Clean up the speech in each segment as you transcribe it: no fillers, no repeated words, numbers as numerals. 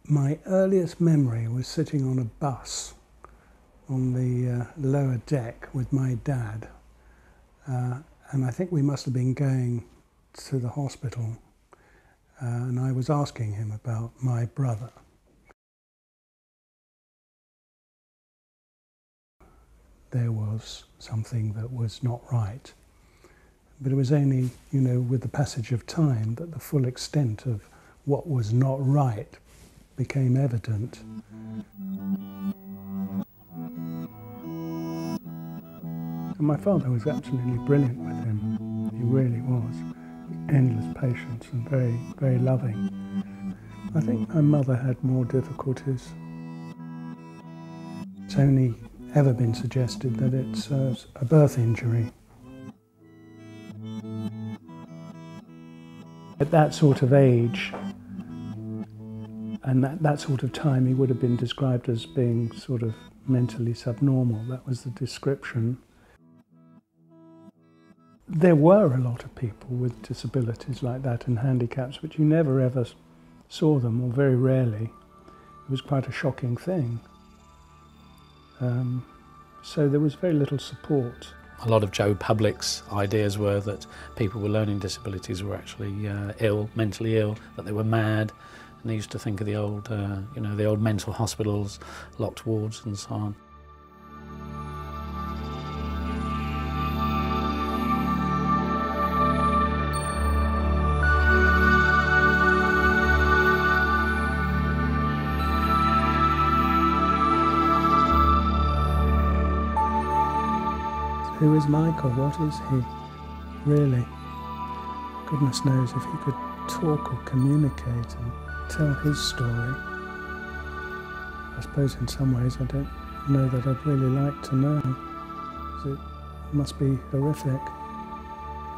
My earliest memory was sitting on a bus on the lower deck with my dad, and I think we must have been going to the hospital, and I was asking him about my brother. There was something that was not right, but it was only, with the passage of time that the full extent of what was not right became evident. And my father was absolutely brilliant with him. He really was. Endless patience and very, very loving. I think my mother had more difficulties. It's only ever been suggested that it's a birth injury. At that sort of age, and that sort of time, he would have been described as being sort of mentally subnormal. That was the description. There were a lot of people with disabilities like that and handicaps, but you never ever saw them, or very rarely. It was quite a shocking thing. So there was very little support. A lot of Joe Public's ideas were that people with learning disabilities were actually ill, mentally ill, that they were mad. And they used to think of the old, the old mental hospitals, locked wards and so on. Who is Michael? What is he, really? Goodness knows if he could talk or communicate and tell his story. I suppose in some ways I don't know that I'd really like to know. It must be horrific,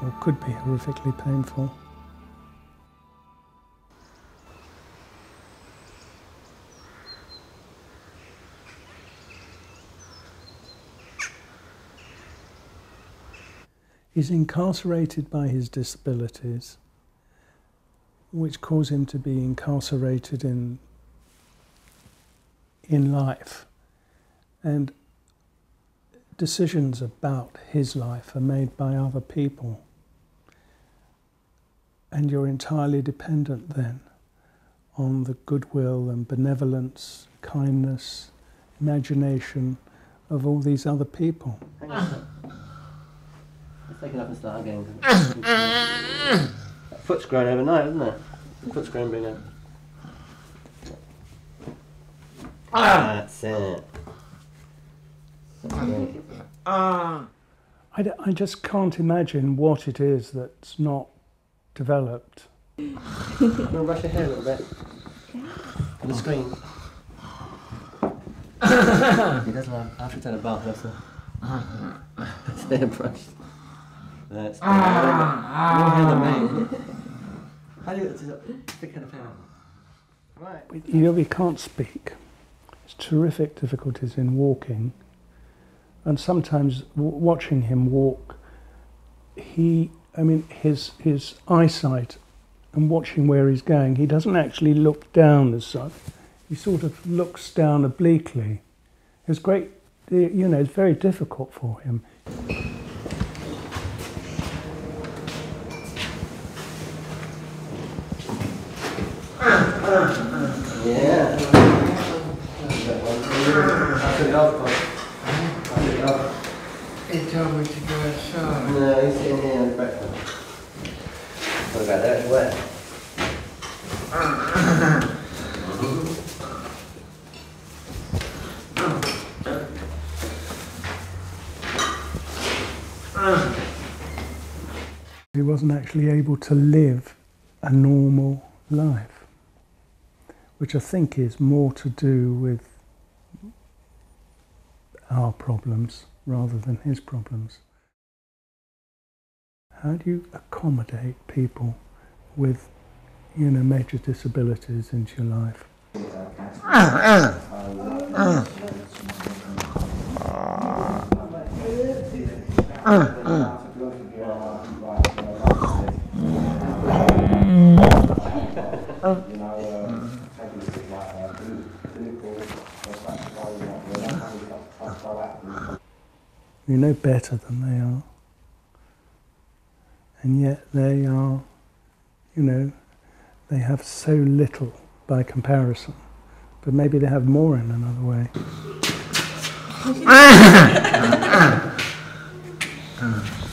or could be horrifically painful. He's incarcerated by his disabilities, which cause him to be incarcerated in life. And decisions about his life are made by other people. And you're entirely dependent then on the goodwill and benevolence, kindness, imagination of all these other people. Let's take it up and start again. That foot's grown overnight, isn't it? The foot's grown bigger. That's it. I just can't imagine what it is that's not developed. You want to brush your hair a little bit? On the screen. He doesn't have, after he's had a bath, he has to his hair brushed. That's more hair than me. How do you get to thick head of hair? Right. He can't speak. There's terrific difficulties in walking. And sometimes watching him walk, his eyesight and watching where he's going, he doesn't actually look down as such. He sort of looks down obliquely. It's great, it's very difficult for him. Yeah. He told me to go outside. No, he's sitting here on the breakfast. What about that? It's wet. He wasn't actually able to live a normal life, which I think is more to do with our problems rather than his problems. How do you accommodate people with, major disabilities into your life? You know better than they are. And yet they are, you know, they have so little by comparison. But maybe they have more in another way.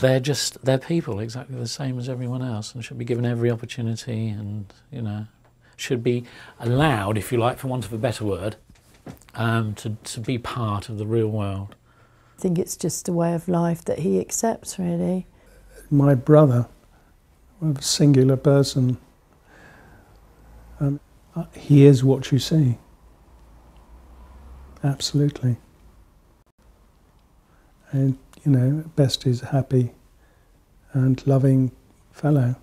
They're people exactly the same as everyone else, and should be given every opportunity, and, you know, should be allowed, if you like, for want of a better word, to be part of the real world. I think it's just a way of life that he accepts, really. My brother, a singular person, he is what you see. Absolutely. And, you know, best is a happy and loving fellow.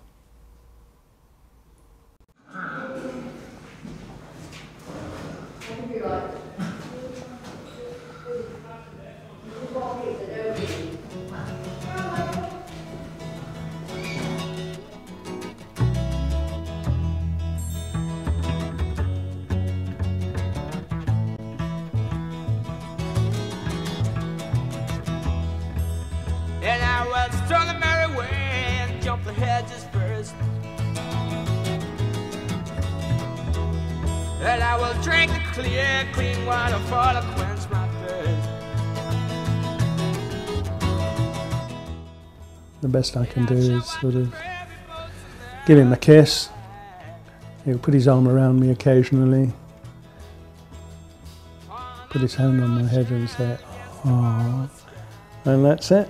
And I was strong and merry way and jumped the hedges first. And I will drink the clear, clean water for to quench my thirst. The best I can do is sort of give him a kiss. He'll put his arm around me occasionally, put his hand on my head and say, "Aww," and that's it.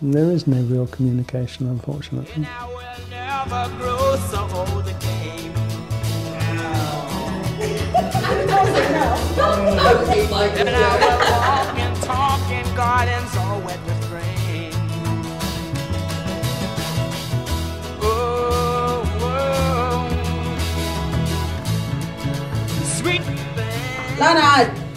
And there is no real communication, unfortunately. I will never grow so old again. And I will walk and talk in gardens all wet with rain. Oh, oh. Sweet thing. Leonard!